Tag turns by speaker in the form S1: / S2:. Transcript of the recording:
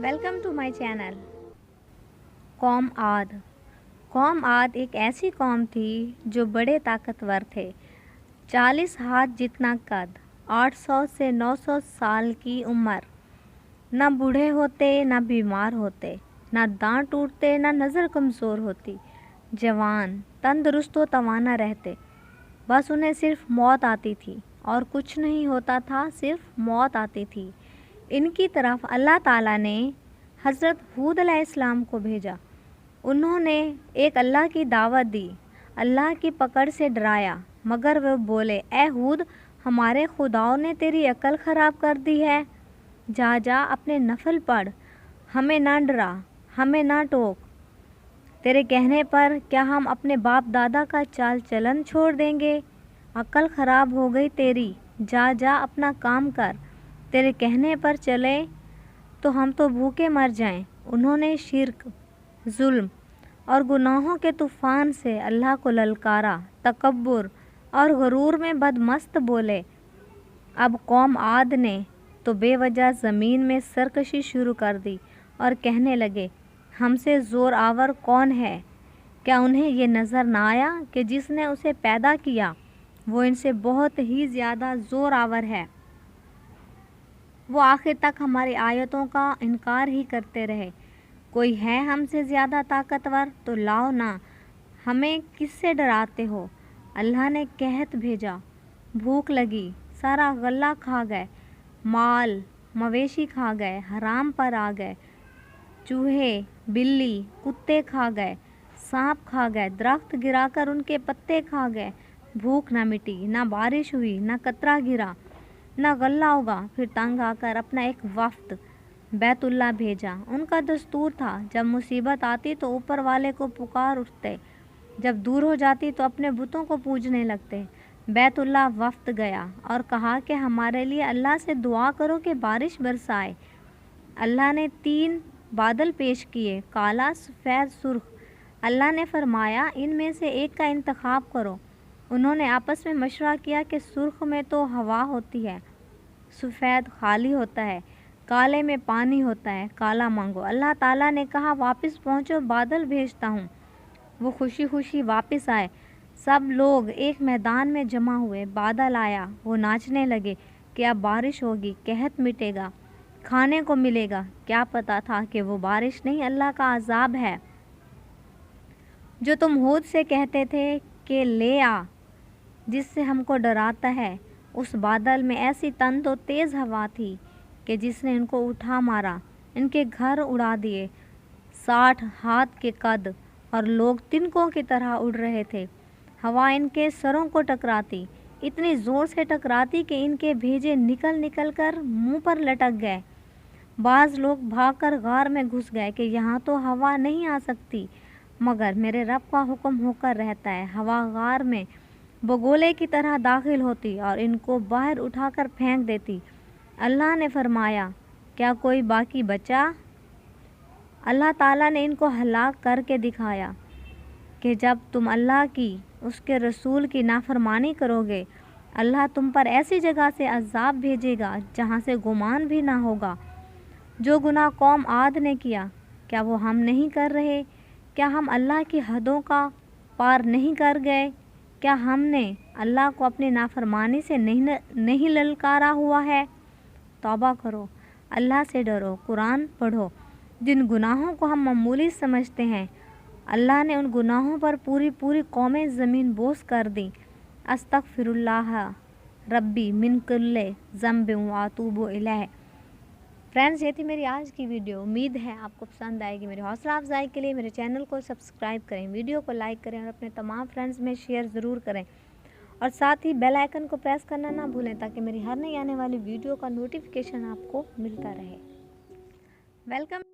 S1: Welcome to my channel. कौम आद एक ऐसी कौम थी जो बड़े ताकतवर थे। 40 हाथ जितना कद, 800 से 900 साल की उम्र। ना बूढ़े होते, ना बीमार होते, ना दांत टूटते, ना नज़र कमज़ोर होती। जवान, तंदुरुस्त व तवाना रहते। बस उन्हें सिर्फ मौत आती थी और कुछ नहीं होता था, सिर्फ मौत आती थी। इनकी तरफ अल्लाह ताला ने हज़रत हूद अलैहिस्सलाम को भेजा। उन्होंने एक अल्लाह की दावत दी, अल्लाह की पकड़ से डराया, मगर वे बोले, ए हूद, हमारे खुदाओं ने तेरी अकल ख़राब कर दी है। जा अपने नफल पढ़, हमें ना डरा, हमें ना टोक। तेरे कहने पर क्या हम अपने बाप दादा का चाल चलन छोड़ देंगे? अकल ख़राब हो गई तेरी, जा अपना काम कर। तेरे कहने पर चले तो हम तो भूखे मर जाएं। उन्होंने शिर्क, जुल्म और गुनाहों के तूफ़ान से अल्लाह को ललकारा, तकब्बुर और गरूर में बदमस्त बोले। अब कौम आद ने तो बेवजह ज़मीन में सरकशी शुरू कर दी और कहने लगे, हमसे ज़ोर आवर कौन है? क्या उन्हें ये नज़र ना आया कि जिसने उसे पैदा किया वो इनसे बहुत ही ज़्यादा ज़ोर आवर है? वो आखिर तक हमारी आयतों का इनकार ही करते रहे। कोई है हमसे ज़्यादा ताकतवर? तो लाओ ना, हमें किससे डराते हो? अल्लाह ने कहत भेजा, भूख लगी, सारा गल्ला खा गए, माल मवेशी खा गए, हराम पर आ गए, चूहे बिल्ली कुत्ते खा गए, सांप खा गए, दरख्त गिराकर उनके पत्ते खा गए। भूख ना मिटी, ना बारिश हुई, ना कतरा गिरा, ना गल्ला उगा। फिर तंग आकर अपना एक वफ्द बैतुल्ला भेजा। उनका दस्तूर था, जब मुसीबत आती तो ऊपर वाले को पुकार उठते, जब दूर हो जाती तो अपने बुतों को पूजने लगते। बैतुल्ला वफ्द गया और कहा कि हमारे लिए अल्लाह से दुआ करो कि बारिश बरसाए। अल्लाह ने 3 बादल पेश किए, काला, सफ़ेद, सुर्ख। अल्लाह ने फरमाया, इनमें से एक का इंतखाब करो। उन्होंने आपस में मशवरा किया कि सुर्ख में तो हवा होती है, सफ़ेद खाली होता है, काले में पानी होता है, काला मांगो। अल्लाह ताला ने कहा, वापस पहुँचो, बादल भेजता हूँ। वो खुशी खुशी वापस आए। सब लोग एक मैदान में जमा हुए। बादल आया, वो नाचने लगे कि अब बारिश होगी, कहत मिटेगा, खाने को मिलेगा। क्या पता था कि वो बारिश नहीं, अल्लाह का अजाब है जो तुम हूद से कहते थे कि ले आ, जिससे हमको डराता है। उस बादल में ऐसी तंद और तेज़ हवा थी कि जिसने इनको उठा मारा, इनके घर उड़ा दिए। 60 हाथ के कद और लोग तिनकों की तरह उड़ रहे थे। हवा इनके सरों को टकराती, इतनी ज़ोर से टकराती कि इनके भेजे निकल कर मुंह पर लटक गए। बाज़ लोग भागकर गार में घुस गए कि यहाँ तो हवा नहीं आ सकती, मगर मेरे रब का हुक्म होकर रहता है। हवा गार में बगोले की तरह दाखिल होती और इनको बाहर उठाकर फेंक देती। अल्लाह ने फरमाया, क्या कोई बाकी बचा? अल्लाह ताला ने इनको हलाक करके दिखाया कि जब तुम अल्लाह की, उसके रसूल की नाफरमानी करोगे, अल्लाह तुम पर ऐसी जगह से अजाब भेजेगा जहाँ से गुमान भी ना होगा। जो गुनाह कौम आद ने किया, क्या वो हम नहीं कर रहे? क्या हम अल्लाह की हदों का पार नहीं कर गए? क्या हमने अल्लाह को अपनी नाफरमानी से नहीं ललकारा हुआ है? तौबा करो, अल्लाह से डरो, कुरान पढ़ो। जिन गुनाहों को हम मामूली समझते हैं, अल्लाह ने उन गुनाहों पर पूरी कौमें ज़मीन बोस कर दी। अस्तगफिरुल्लाह रब्बी मिन कुल्ले ज़ंबिन व अतूबु इलैह। फ्रेंड्स, ये थी मेरी आज की वीडियो। उम्मीद है आपको पसंद आएगी। मेरी हौसला अफजाई के लिए मेरे चैनल को सब्सक्राइब करें, वीडियो को लाइक करें और अपने तमाम फ्रेंड्स में शेयर ज़रूर करें। और साथ ही बेल आइकन को प्रेस करना ना भूलें ताकि मेरी हर नई आने वाली वीडियो का नोटिफिकेशन आपको मिलता रहे। वेलकम।